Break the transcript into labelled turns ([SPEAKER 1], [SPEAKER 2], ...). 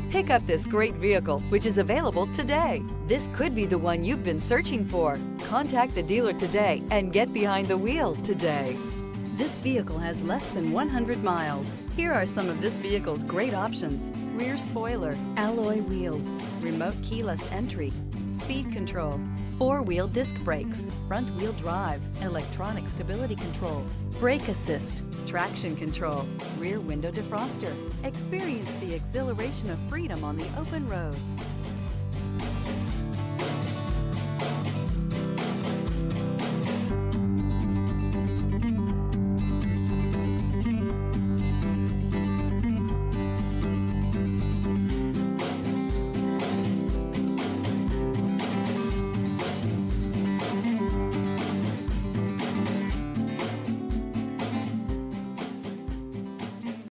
[SPEAKER 1] Pick up this great vehicle, which is available today. This could be the one you've been searching for. Contact the dealer today and get behind the wheel today. This vehicle has less than 100 miles. Here are some of this vehicle's great options: rear spoiler, alloy wheels, remote keyless entry, speed control, four-wheel disc brakes, front-wheel drive, electronic stability control, brake assist, traction control, rear window defroster. Experience the exhilaration of freedom on the open road.